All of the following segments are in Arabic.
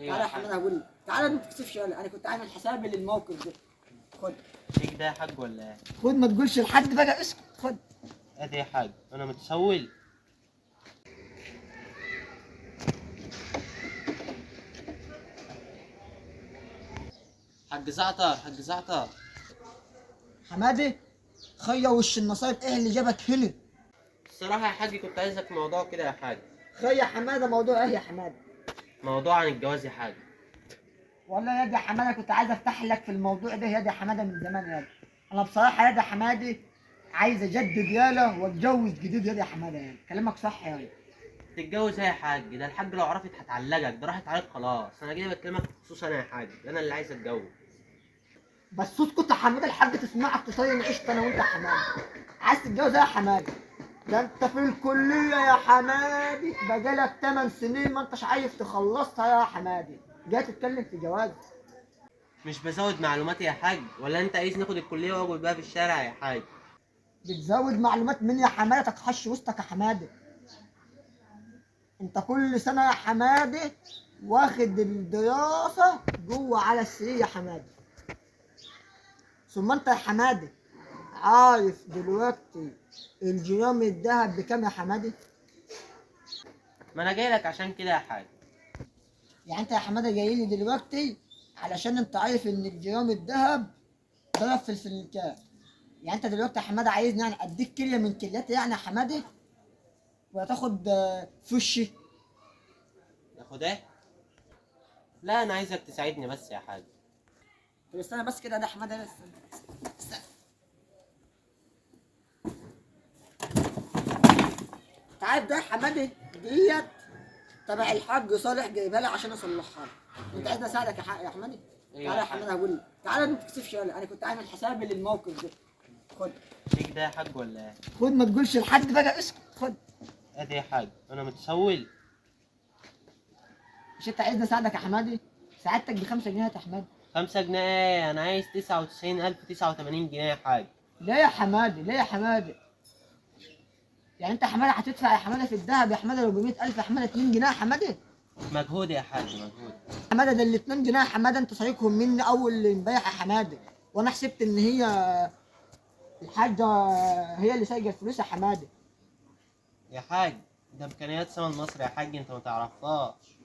ايوه تعالى يا يا حاج. حماد هقول لك، تعالى ما تكسفش يلا، انا كنت عامل حسابي للموقف ده. خد شيك ده يا حاج ولا ايه؟ خد، ما تقولش لحد بقى، اسكت. خد. ادي يا حاج انا متسول. حاج زعتر، حاج زعتر. حمادي، خيا وش النصايب، ايه اللي جابك هنا؟ الصراحة يا حاج كنت عايزك في موضوع كده يا حاج. خيا حماده، موضوع ايه يا حماده؟ موضوع عن الجواز يا حاج. والله يا دي حماده كنت عايز افتح لك في الموضوع ده يا دي حماده من زمان يا دي. انا بصراحه يا دي حمادي عايز اجدد يالا واتجوز جديد يا دي حماده، يعني كلامك صح يعني. تتجوز ايه يا حاج؟ ده الحاج لو عرفت هتعلقك، ده راحت عليك خلاص. انا جاي بكلمك بخصوص انا يا حاج، انا اللي عايز اتجوز. بس اسكت يا حماده، الحاج تسمعك تصين عشت انا وانت يا حماده. عايز تتجوز ايه يا حماده؟ ده انت في الكليه يا حمادي بقالك 8 سنين ما انتش عايز تخلصها يا حمادي، جاي تتكلم في جواز؟ مش بزود معلوماتي يا حاج، ولا انت عايز ناخد الكلية واقعد بقى في الشارع يا حاج؟ بتزود معلومات من يا حماده، تكحش وسطك يا حماده. انت كل سنه يا حماده واخد الدراسه جوه على السرير يا حماده. ثم انت يا حماده عارف دلوقتي الجرام الذهب بكام يا حماده؟ ما انا جاي لك عشان كده يا حاج. يعني انت يا حماده جاي لي دلوقتي علشان انت عارف ان الجرام الذهب ضرب في الفلكات. يعني انت دلوقتي يا حماده عايزني يعني اديك كليه من كلياتي يعني يا حماده، ولا تاخد فشي؟ ياخد ايه؟ لا انا عايزك تساعدني بس يا حاج. طب استنى بس كده، ده حماده بس. استنى. انت عارف ده يا حماده ديت تبع الحاج صالح جايبها لي عشان اصلحها لك. انت عايزني اساعدك يا حق يا حماده؟ ايوه تعالى يا يا حاج. حماده هقول لك، تعالى ما تكسفش يلا، انا كنت عامل حسابي للموقف ده. خد. شيك ده يا حاج ولا ايه؟ خد، ما تقولش لحد بقى، اسكت. خد. ادي يا حاج انا متسول. مش انت عايزني اساعدك يا حمادي؟ ساعدتك ب5 جنيه يا حمادي. 5 جنيه ايه؟ انا عايز 99,089 جنيه يا حاج. ليه يا حمادي؟ ليه يا حمادي؟ يعني انت يا حمادي هتدفع يا حمادي في الذهب يا حمادي لو ب 100,000 يا حمادي 2 جنيه يا حمادي؟ مجهود يا حاج، مجهود. حمادي ده ال 2 جنيه يا حمادي انت سارقهم مني اول امبارح يا حمادي، وانا حسبت ان هي الحاجه هي اللي سايقه الفلوس يا حمادي. يا حاج ده امكانيات ثمن مصر يا حاج، انت ما تعرفهاش.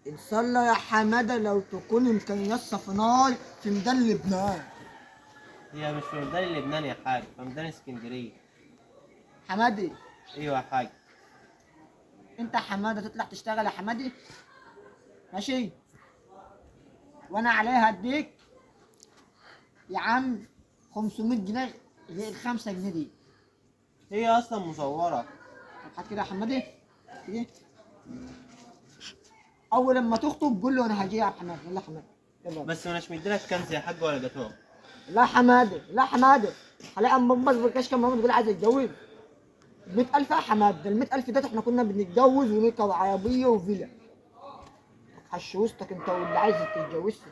ان شاء الله يا حمادي لو تكون امكانيات صفناي في ميدان لبنان. هي مش في ميدان لبنان يا حاج، في ميدان اسكندريه. حمادي، ايوه يا حاج. انت يا حمادي تطلع تشتغل يا حمادي، ماشي؟ وانا عليها اديك يا عم 500 جنيه غير 5 جنيه دي. هي اصلا مصوره. طب هات كده يا حمادي كده. اول لما تخطب قول له انا هجي يا حمادي. يلا يا حمادي يلا. بس مش مديلك كنز يا حاج ولا جاتوه. لا حمادي، لا حمادي، هلاقي اما بس بالكاش كام تقول عايز اتجوز 100,000 يا حمادي. ده ال 100,000 ده احنا كنا بنتجوز ونركب عربيه وفيلا. هش وسطك انت واللي عايز تتجوزها.